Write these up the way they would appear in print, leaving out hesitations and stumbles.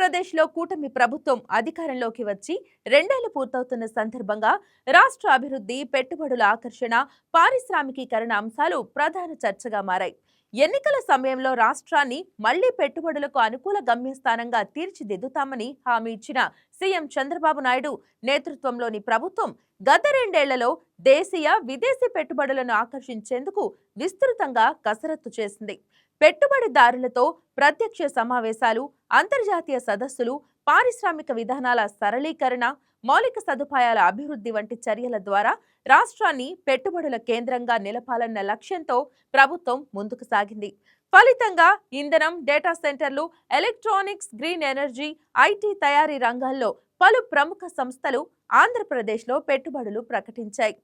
ఆంధ్రప్రదేశ్లో కూటమి ప్రభుత్వం అధికారంలోకి వచ్చి 2 ఏళ్లు పూర్తవుతున్న సందర్భంగా రాష్ట్ర అభివృద్ధి, పెట్టుబడుల ఆకర్షణ, పారిశ్రామికీకరణ అంశాలు ప్రధాన చర్చగా మారాయి. ఎన్నికల సమయంలో రాష్ట్రాన్ని మళ్లీ పెట్టుబడులకు అనుకూల గమ్యస్థానంగా తీర్చిదిద్దుతామని హామీ ఇచ్చిన సీఎం చంద్రబాబు నాయుడు నేతృత్వంలోని ప్రభుత్వం గత 2 ఏళ్లలో దేశీయ, విదేశీ పెట్టుబడులను ఆకర్షించేందుకు విస్తృతంగా కసరత్తు చేసింది. పెట్టుబడిదారులతో ప్రత్యక్ష సమావేశాలు, అంతర్జాతీయ సదస్సులు, పారిశ్రామిక విధానాల సరళీకరణ, మౌలిక సదుపాయాల అభివృద్ధి వంటి చర్యల ద్వారా రాష్ట్రాన్ని పెట్టుబడుల కేంద్రంగా నిలపాలన్న లక్ష్యంతో ప్రభుత్వం ముందుకు సాగింది. ఫలితంగా ఇంధనం, డేటా సెంటర్లు, ఎలక్ట్రానిక్స్, గ్రీన్ ఎనర్జీ, ఐటీ తయారీ రంగాల్లో పలు ప్రముఖ సంస్థలు ఆంధ్రప్రదేశ్లో పెట్టుబడులు ప్రకటించాయి.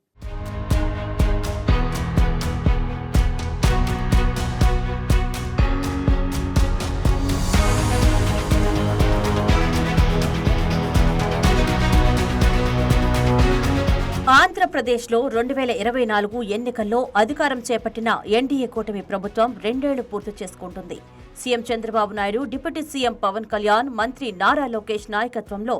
ఆంధ్రప్రదేశ్లో 2024 ఎన్నికల్లో అధికారం చేపట్టిన ఎన్డీఏ కూటమి ప్రభుత్వం 2 ఏళ్లు పూర్తి చేసుకుంటుంది. CM Chandrababu Naidu, deputy CM Pawan Kalyan, మంత్రి నారా లోకేష్ నాయకత్వంలో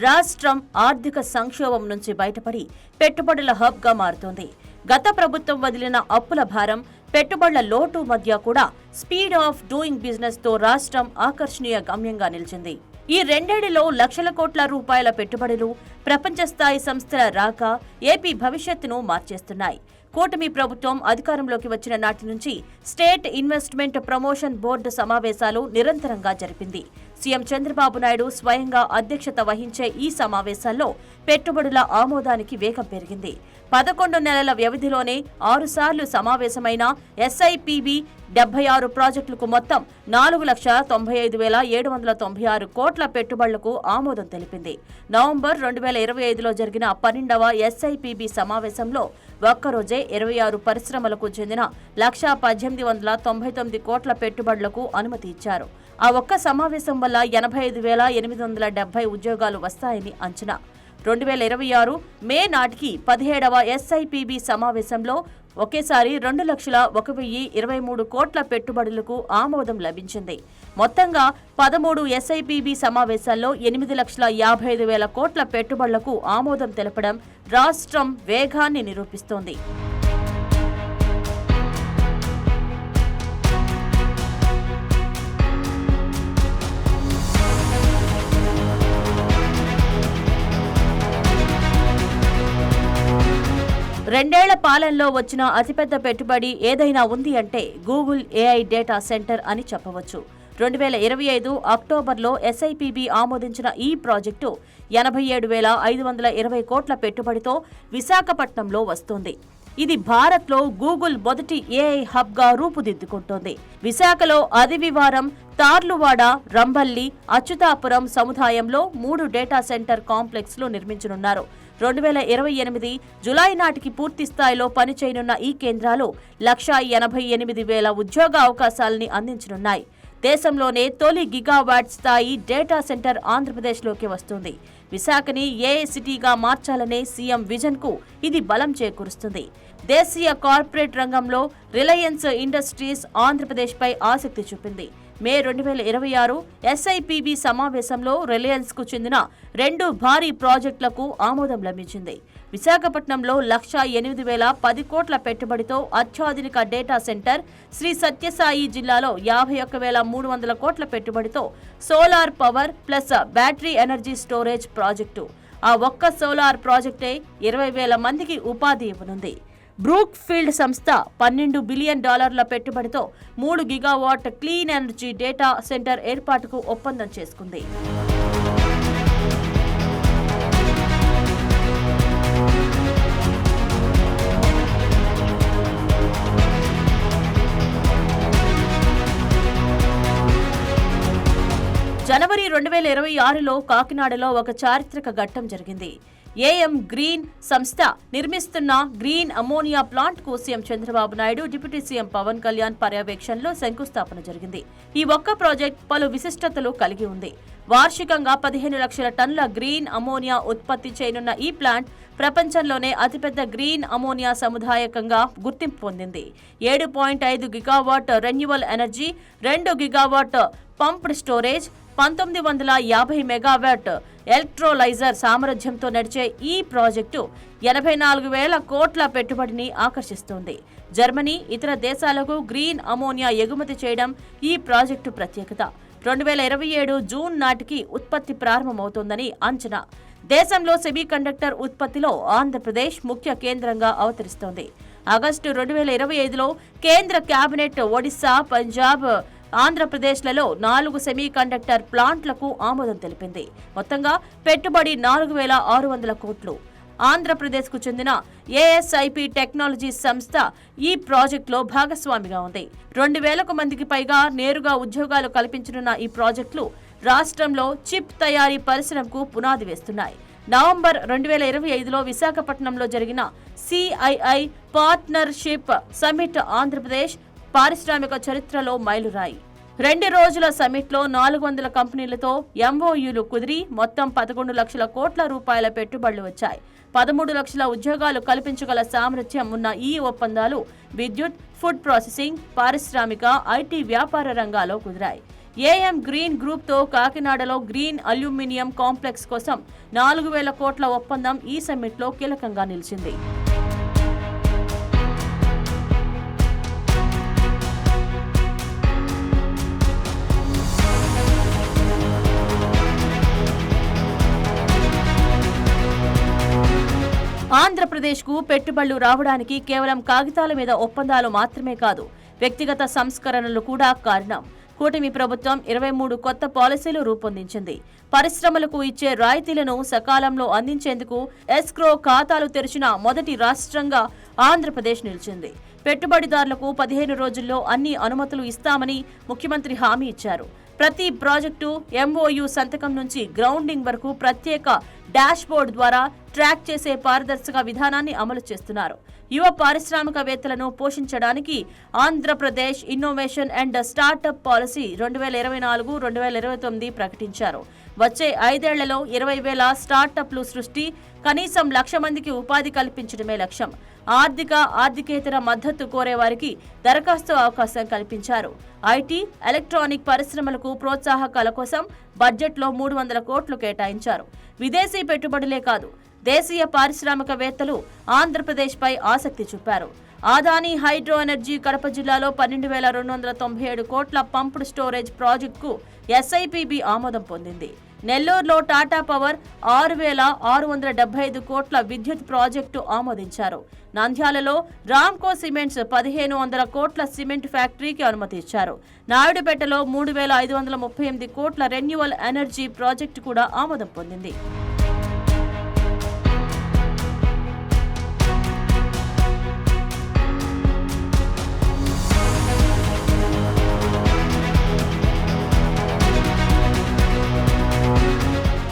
రాష్ట్రం ఆర్థిక సంక్షోభం నుంచి బయటపడి పెట్టుబడుల హబ్గా మారుతోంది. గత ప్రభుత్వం వదిలిన అప్పుల భారం, పెట్టుబడుల లోటు మధ్య కూడా స్పీడ్ ఆఫ్ డూయింగ్ బిజినెస్ తో రాష్ట్రం ఆకర్షణీయ గమ్యంగా నిలిచింది. ఈ 2 ఏళ్లలో లక్షల కోట్ల రూపాయల పెట్టుబడులు, ప్రపంచ స్థాయి సంస్థల రాక ఏపీ భవిష్యత్తును మార్చేస్తున్నాయి. కూటమి ప్రభుత్వం అధికారంలోకి వచ్చిన నాటి నుంచి స్టేట్ ఇన్వెస్ట్మెంట్ ప్రమోషన్ బోర్డు సమావేశాలు నిరంతరంగా జరిపింది. సీఎం చంద్రబాబు నాయుడు స్వయంగా అధ్యక్షత వహించే ఈ సమావేశాల్లో పెట్టుబడుల ఆమోదానికి వేగం పెరిగింది. 11 నెలల వ్యవధిలోనే 6 సార్లు సమావేశమైన ఎస్ఐపిబి 76 ప్రాజెక్టులకు మొత్తం 4,95,796 కోట్ల పెట్టుబడులకు ఆమోదం తెలిపింది. నవంబర్ 2025లో జరిగిన 12వ ఎస్ఐపిబి సమావేశంలో ఒక్కరోజే 26 పరిశ్రమలకు చెందిన 1,18,99 కోట్ల పెట్టుబడులకు అనుమతి ఇచ్చారు. ఆ ఒక్క సమావేశం వల్ల 85,870 ఉద్యోగాలు వస్తాయని అంచనా. 2026 మే నాటికి 17వ ఎస్ఐపిబి సమావేశంలో ఒకేసారి 2,01,023 కోట్ల పెట్టుబడులకు ఆమోదం లభించింది. మొత్తంగా 13 ఎస్ఐపిబి సమావేశాల్లో 8,55,000 కోట్ల పెట్టుబడులకు ఆమోదం తెలపడం రాష్ట్రం వేగాన్ని నిరూపిస్తోంది. రెండేళ్ల పాలనలో వచ్చిన అతిపెద్ద పెట్టుబడి ఏదైనా ఉంది అంటే గూగుల్ ఏఐ డేటా సెంటర్ అని చెప్పవచ్చు. 2025 అక్టోబర్లో ఎస్ఐపిబి ఆమోదించిన ఈ ప్రాజెక్టు 87,520 కోట్ల పెట్టుబడితో విశాఖపట్నంలో వస్తోంది. ఇది భారత్లో గూగుల్ మొదటి ఏఐ హబ్గా రూపుదిద్దుకుంటోంది. విశాఖలో అదివివారం, తార్లువాడ, రంభల్లి, అచ్యుతాపురం సముదాయంలో 3 డేటా సెంటర్ కాంప్లెక్స్లు నిర్మించనున్నారు. 2028 జులై నాటికి పూర్తి స్థాయిలో పనిచేయనున్న ఈ కేంద్రాలు 1,88,000 ఉద్యోగ అవకాశాలని అందించనున్నాయి. దేశంలోనే తొలి గిగావాట్ స్థాయి డేటా సెంటర్ ఆంధ్రప్రదేశ్లోకి వస్తుంది. విశాఖని ఏఐ సిటీగా మార్చాలనే సీఎం విజన్ కు ఇది బలం చేకూరుస్తుంది. దేశీయ కార్పొరేట్ రంగంలో రిలయన్స్ ఇండస్ట్రీస్ ఆంధ్రప్రదేశ్పై ఆసక్తి చూపింది. మే 2026 ఎస్ఐపిబి సమావేశంలో రిలయన్స్ కు చెందిన 2 భారీ ప్రాజెక్టులకు ఆమోదం లభించింది. విశాఖపట్నంలో 1,08,010 కోట్ల పెట్టుబడితో అత్యాధునిక డేటా సెంటర్, శ్రీ సత్యసాయి జిల్లాలో 51,300 కోట్ల పెట్టుబడితో solar power plus battery energy storage project. ఆ ఒక్క సోలార్ ప్రాజెక్టే 20,000 మందికి ఉపాధి ఇవ్వనుంది. బ్రూక్ ఫీల్డ్ సంస్థ $12 బిలియన్ పెట్టుబడితో 3 gigawatt clean energy data centre ఏర్పాటుకు ఒప్పందం చేసుకుంది. జనవరి 2026లో కాకినాడలో ఒక చారిత్రక ఘట్టం జరిగింది. ఏఎం గ్రీన్ సంస్థ నిర్మిస్తున్న గ్రీన్ అమోనియా ప్లాంట్ కు CM Chandrababu Naidu, deputy CM Pawan Kalyan పర్యవేక్షణలో శంకుస్థాపన జరిగింది. ఈ ఒక్క ప్రాజెక్ట్ పలు విశిష్టతలు కలిగి ఉంది. వార్షికంగా 15 లక్షల టన్నుల గ్రీన్ అమోనియా ఉత్పత్తి చేయనున్న ఈ ప్లాంట్ ప్రపంచంలోనే అతిపెద్ద గ్రీన్ అమోనియా సముదాయకంగా గుర్తింపు పొందింది. 7.5 gigawatt renewal energy, 2 gigawatt pumped storage, 1950 megawatt electrolyser సామర్థ్యంతో నడిచే ఈ ప్రాజెక్టు 84,000 కోట్ల పెట్టుబడిని ఆకర్షిస్తుంది. జర్మనీ, ఇతర దేశాలకు గ్రీన్ అమోనియా ఎగుమతి చేయడం ఈ ప్రాజెక్టు ప్రత్యేకత. 2027 జూన్ నాటికి ఉత్పత్తి ప్రారంభమవుతోందని అంచనా. దేశంలో సెమీకండక్టర్ ఉత్పత్తిలో ఆంధ్రప్రదేశ్ ముఖ్య కేంద్రంగా అవతరిస్తోంది. ఆగస్టు 2025లో కేంద్ర కేబినెట్ ఒడిశా, పంజాబ్, ఆంధ్రప్రదేశ్లలో 4 సెమీకండక్టర్ ప్లాంట్లకు ఆమోదం తెలిపింది. మొత్తంగా పెట్టుబడి 4,600 కోట్లు. ఆంధ్రప్రదేశ్కు చెందిన ఏఎస్ఐపి టెక్నాలజీ సంస్థ ఈ ప్రాజెక్టులో భాగస్వామిగా ఉంది. 2,000 మందికి పైగా నేరుగా ఉద్యోగాలు కల్పించనున్న ఈ ప్రాజెక్టులు రాష్ట్రంలో చిప్ తయారీ పరిశ్రమకు పునాది వేస్తున్నాయి. నవంబర్ 2025లో విశాఖపట్నంలో జరిగిన సిఐఐ పార్ట్నర్షిప్ సమ్మిట్ ఆంధ్రప్రదేశ్ పారిశ్రామిక చరిత్రలో మైలురాయి. 2 రోజుల సమ్మిట్లో 400 కంపెనీలతో ఎంఓయూలు కుదిరి మొత్తం 11 లక్షల కోట్ల రూపాయల పెట్టుబడులు వచ్చాయి. 13 లక్షల ఉద్యోగాలు కల్పించగల సామర్థ్యం ఉన్న ఈ ఒప్పందాలు విద్యుత్, ఫుడ్ ప్రాసెసింగ్, పారిశ్రామిక, ఐటీ వ్యాపార రంగాల్లో కుదిరాయి. ఏఎం గ్రీన్ గ్రూప్తో కాకినాడలో గ్రీన్ అల్యూమినియం కాంప్లెక్స్ కోసం 4,000 కోట్ల ఒప్పందం ఈ సమ్మిట్లో కీలకంగా నిలిచింది. ఆంధ్రప్రదేశ్కు పెట్టుబడులు రావడానికి కేవలం కాగితాల మీద ఒప్పందాలు మాత్రమే కాదు, వ్యక్తిగత సంస్కరణలు కూడా కారణం. కూటమి ప్రభుత్వం 23 కొత్త పాలసీలు రూపొందించింది. పరిశ్రమలకు ఇచ్చే రాయితీలను సకాలంలో అందించేందుకు ఎస్క్రో ఖాతాలు తెరిచిన మొదటి రాష్ట్రంగా ఆంధ్రప్రదేశ్ నిలిచింది. పెట్టుబడిదారులకు 15 రోజుల్లో అన్ని అనుమతులు ఇస్తామని ముఖ్యమంత్రి హామీ ఇచ్చారు. ప్రతి ప్రాజెక్టు ఎంఓయూ సంతకం నుంచి గ్రౌండింగ్ వరకు ప్రత్యేక డాష్బోర్డ్ ద్వారా ట్రాక్ చేసే పారదర్శక విధానాన్ని అమలు చేస్తున్నారు. యువ పారిశ్రామికవేత్తలను పోషించడానికి Andhra Pradesh innovation and startup policy 2024-2029 ప్రకటించారు. వచ్చే 5 ఏళ్లలో 20,000 స్టార్టప్లు సృష్టి, కనీసం 1,00,000 మందికి ఉపాధి కల్పించడమే లక్ష్యం. ఆర్థికేతర మద్దతు కోరే వారికి దరఖాస్తు అవకాశం కల్పించారు. ఐటీ, ఎలక్ట్రానిక్ పరిశ్రమలకు ప్రోత్సాహకాల కోసం బడ్జెట్లో 300 కోట్లు కేటాయించారు. విదేశీ పెట్టుబడులే కాదు, దేశీయ పారిశ్రామికవేత్తలు ఆంధ్రప్రదేశ్పై ఆసక్తి చూపారు. ఆదాని హైడ్రో ఎనర్జీ కడప జిల్లాలో 12,297 కోట్ల పంప్డ్ స్టోరేజ్ ప్రాజెక్టుకు ఎస్ఐపిబి ఆమోదం పొందింది. నెల్లూరులో టాటా పవర్ 6,675 కోట్ల విద్యుత్ ప్రాజెక్టు ఆమోదించారు. నంద్యాలలో రామ్కో సిమెంట్స్ 1,500 కోట్ల సిమెంట్ ఫ్యాక్టరీకి అనుమతి ఇచ్చారు. నాయుడుపేటలో 3,538 కోట్ల రెన్యూవల్ ఎనర్జీ ప్రాజెక్టు కూడా ఆమోదం పొందింది.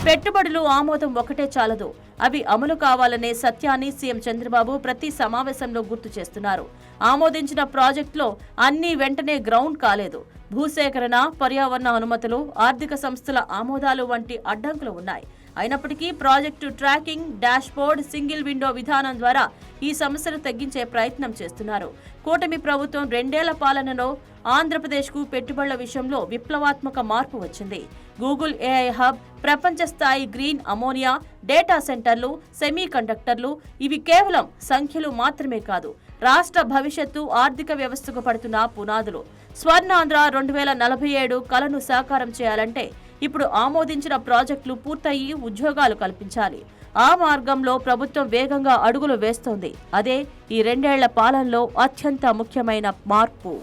పెట్టుబడులు ఆమోదం ఒకటే చాలదు, అవి అమలు కావాలనే సత్యాన్ని సీఎం చంద్రబాబు ప్రతి సమావేశంలో గుర్తు చేస్తున్నారు. ఆమోదించిన ప్రాజెక్టులో అన్ని వెంటనే గ్రౌండ్ కాలేదు. భూసేకరణ, పర్యావరణ అనుమతులు, ఆర్థిక సంస్థల ఆమోదాలు వంటి అడ్డంకులు ఉన్నాయి. అయినప్పటికీ project tracking, dashboard, single window విధానం ద్వారా ఈ సమస్యను తగ్గించే ప్రయత్నం చేస్తున్నారు. కూటమి ప్రభుత్వం 2 ఏళ్ల పాలనలో ఆంధ్రప్రదేశ్కు పెట్టుబడుల విషయంలో విప్లవాత్మక మార్పు వచ్చింది. గూగుల్ ఏఐ హబ్, ప్రపంచ స్థాయి గ్రీన్ అమోనియా, డేటా సెంటర్లు, సెమీ కండక్టర్లు ఇవి కేవలం సంఖ్యలు మాత్రమే కాదు, రాష్ట్ర భవిష్యత్తు ఆర్థిక వ్యవస్థకు పడుతున్న పునాదులు. స్వర్ణాంధ్ర 2047 కలను సాకారం చేయాలంటే ఇప్పుడు ఆమోదించిన ప్రాజెక్టులు పూర్తయి ఉద్యోగాలు కల్పించాలి. ఆ మార్గంలో ప్రభుత్వం వేగంగా అడుగులు వేస్తోంది. అదే ఈ 2 ఏళ్ల పాలనలో అత్యంత ముఖ్యమైన మార్పు.